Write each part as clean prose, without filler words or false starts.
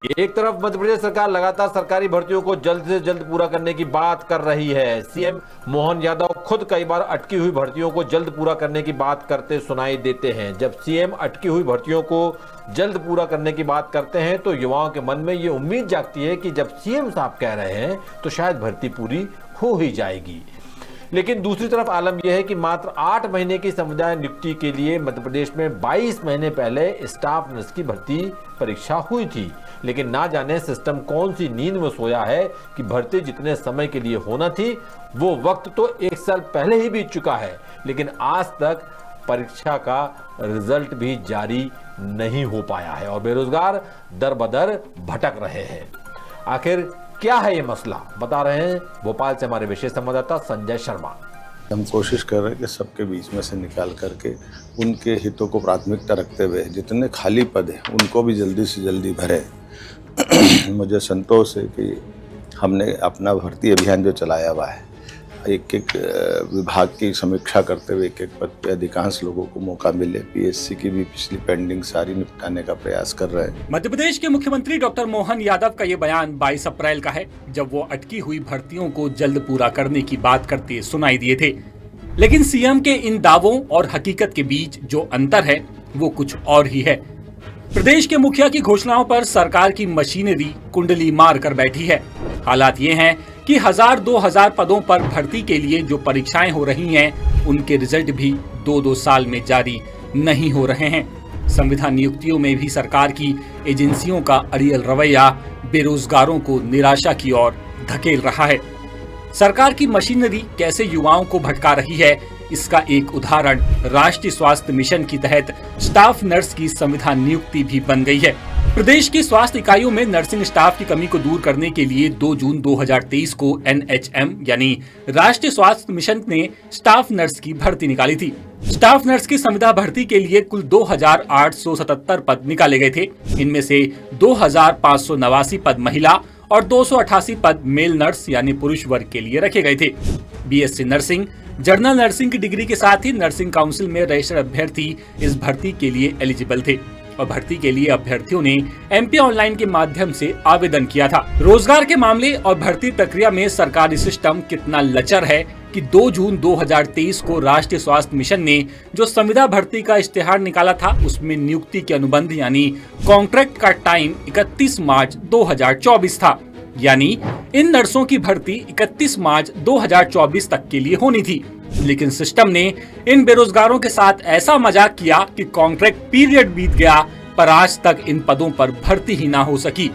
एक तरफ मध्य प्रदेश सरकार लगातार सरकारी भर्तियों को जल्द से जल्द पूरा करने की बात कर रही है। सीएम मोहन यादव खुद कई बार अटकी हुई भर्तियों को जल्द पूरा करने की बात करते सुनाई देते हैं। जब सीएम अटकी हुई भर्तियों को जल्द पूरा करने की बात करते हैं तो युवाओं के मन में ये उम्मीद जागती है कि जब सीएम साहब कह रहे हैं तो शायद भर्ती पूरी हो ही जाएगी। लेकिन दूसरी तरफ आलम यह है कि मात्र 8 महीने की संविदा नियुक्ति के लिए मध्य प्रदेश में 22 महीने पहले स्टाफ नर्स की भर्ती परीक्षा हुई थी। लेकिन ना जाने सिस्टम कौन सी नींद में सोया है कि भर्ती जितने समय के लिए होना थी वो वक्त तो 1 साल पहले ही बीत चुका है, लेकिन आज तक परीक्षा का रिजल्ट भी जारी नहीं हो पाया है और बेरोजगार दर बदर भटक रहे हैं। आखिर क्या है ये मसला, बता रहे हैं भोपाल से हमारे विशेष संवाददाता संजय शर्मा। हम कोशिश कर रहे हैं कि सबके बीच में से निकाल करके उनके हितों को प्राथमिकता रखते हुए जितने खाली पद हैं उनको भी जल्दी से जल्दी भरे। मुझे संतोष है कि हमने अपना भर्ती अभियान जो चलाया हुआ है, एक एक विभाग की समीक्षा करते हुए एक एक पद पे अधिकांश लोगों को मौका मिले। पीएससी की भी पिछली पेंडिंग सारी निपटाने का प्रयास कर रहे हैं। मध्य प्रदेश के मुख्यमंत्री डॉक्टर मोहन यादव का ये बयान 22 अप्रैल का है, जब वो अटकी हुई भर्तियों को जल्द पूरा करने की बात करते सुनाई दिए थे। लेकिन सीएम के इन दावों और हकीकत के बीच जो अंतर है वो कुछ और ही है। प्रदेश के मुखिया की घोषणाओं पर सरकार की मशीनरी कुंडली मार कर बैठी है। हालात ये हैं कि 1000-2000 पदों पर भर्ती के लिए जो परीक्षाएं हो रही हैं, उनके रिजल्ट भी 2-2 साल में जारी नहीं हो रहे हैं। संविदा नियुक्तियों में भी सरकार की एजेंसियों का अड़ियल रवैया बेरोजगारों को निराशा की ओर धकेल रहा है। सरकार की मशीनरी कैसे युवाओं को भटका रही है, इसका एक उदाहरण राष्ट्रीय स्वास्थ्य मिशन के तहत स्टाफ नर्स की संविदा नियुक्ति भी बन गई है। प्रदेश की स्वास्थ्य इकाइयों में नर्सिंग स्टाफ की कमी को दूर करने के लिए 2 जून 2023 को NHM यानी राष्ट्रीय स्वास्थ्य मिशन ने स्टाफ नर्स की भर्ती निकाली थी। स्टाफ नर्स की संविदा भर्ती के लिए कुल 2877 पद निकाले गए थे। इनमें से 2589 पद महिला और 288 पद मेल नर्स यानी पुरुष वर्ग के लिए रखे गए थे। BSc नर्सिंग, जनरल नर्सिंग की डिग्री के साथ ही नर्सिंग काउंसिल में रजिस्टर्ड अभ्यर्थी इस भर्ती के लिए एलिजिबल थे और भर्ती के लिए अभ्यर्थियों ने MP ऑनलाइन के माध्यम से आवेदन किया था। रोजगार के मामले और भर्ती प्रक्रिया में सरकारी सिस्टम कितना लचर है कि 2 जून 2023 को राष्ट्रीय स्वास्थ्य मिशन ने जो संविदा भर्ती का इश्तेहार निकाला था, उसमें नियुक्ति के अनुबंध यानी कॉन्ट्रैक्ट का टाइम 31 मार्च 2024 था। यानी इन नर्सों की भर्ती 31 मार्च 2024 तक के लिए होनी थी। लेकिन सिस्टम ने इन बेरोजगारों के साथ ऐसा मजाक किया कि कॉन्ट्रैक्ट पीरियड बीत गया पर आज तक इन पदों पर भर्ती ही ना हो सकी।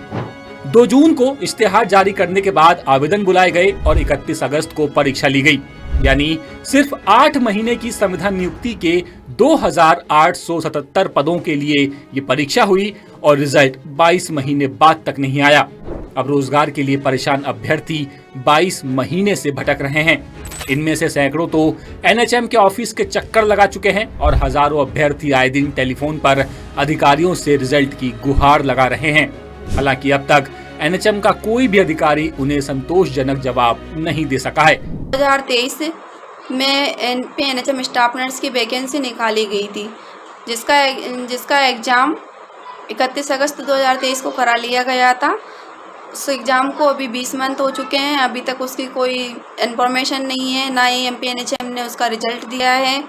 2 जून को इश्तेहार जारी करने के बाद आवेदन बुलाए गए और 31 अगस्त को परीक्षा ली गई। यानी सिर्फ 8 महीने की संविदा नियुक्ति के 2877 पदों के लिए ये परीक्षा हुई और रिजल्ट 22 महीने बाद तक नहीं आया। अब रोजगार के लिए परेशान अभ्यर्थी 22 महीने से भटक रहे हैं। इनमें से सैकड़ों तो NHM के ऑफिस के चक्कर लगा चुके हैं और हजारों अभ्यर्थी आए दिन टेलीफोन पर अधिकारियों से रिजल्ट की गुहार लगा रहे हैं। हालांकि अब तक NHM का कोई भी अधिकारी उन्हें संतोषजनक जवाब नहीं दे सका है। 2023 में NHM स्टाफ नर्स की वैकेंसी निकाली गई थी, जिसका एग्जाम 31 अगस्त 2023 को करा लिया गया था। उस एग्ज़ाम को अभी 20 मंथ हो चुके हैं, अभी तक उसकी कोई इन्फॉर्मेशन नहीं है, ना ही MP NHM ने उसका रिजल्ट दिया है।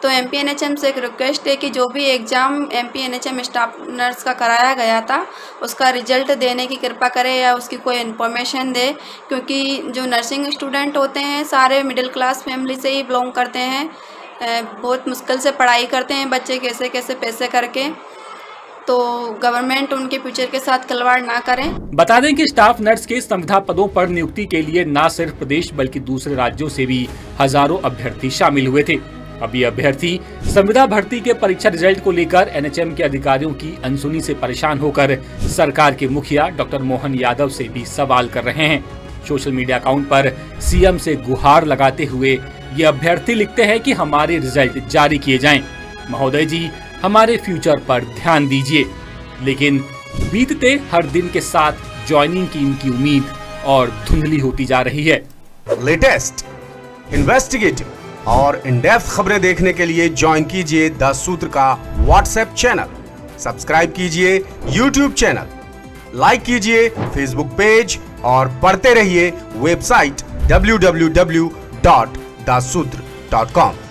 तो MP NHM से एक रिक्वेस्ट है कि जो भी exam MP NHM staff nurse का कराया गया था उसका रिजल्ट देने की कृपा करे या उसकी कोई इन्फॉर्मेशन दे, क्योंकि जो नर्सिंग स्टूडेंट होते हैं सारे मिडिल क्लास फैमिली से ही बिलोंग करते हैं। बहुत मुश्किल से पढ़ाई करते हैं बच्चे, कैसे कैसे पैसे करके, तो गवर्नमेंट उनके फ्यूचर के साथ खिलवाड़ ना करें। बता दें कि स्टाफ नर्स के संविदा पदों पर नियुक्ति के लिए न सिर्फ प्रदेश बल्कि दूसरे राज्यों से भी हजारों अभ्यर्थी शामिल हुए थे। अब ये अभ्यर्थी संविदा भर्ती के परीक्षा रिजल्ट को लेकर NHM के अधिकारियों की अनसुनी से परेशान होकर सरकार के मुखिया डॉक्टर मोहन यादव से भी सवाल कर रहे हैं। सोशल मीडिया अकाउंट पर CM से गुहार लगाते हुए ये अभ्यर्थी लिखते हैं कि हमारे रिजल्ट जारी किए जाएं। महोदय जी, हमारे फ्यूचर पर ध्यान दीजिए। लेकिन बीतते हर दिन के साथ ज्वाइनिंग की इनकी उम्मीद और धुंधली होती जा रही है। लेटेस्ट, इन्वेस्टिगेटिव और इन डेप्थ खबरें देखने के लिए ज्वाइन कीजिए 10 सूत्र का WhatsApp चैनल, सब्सक्राइब कीजिए YouTube चैनल लाइक कीजिए फेसबुक पेज और पढ़ते रहिए वेबसाइट www.dasudr.com।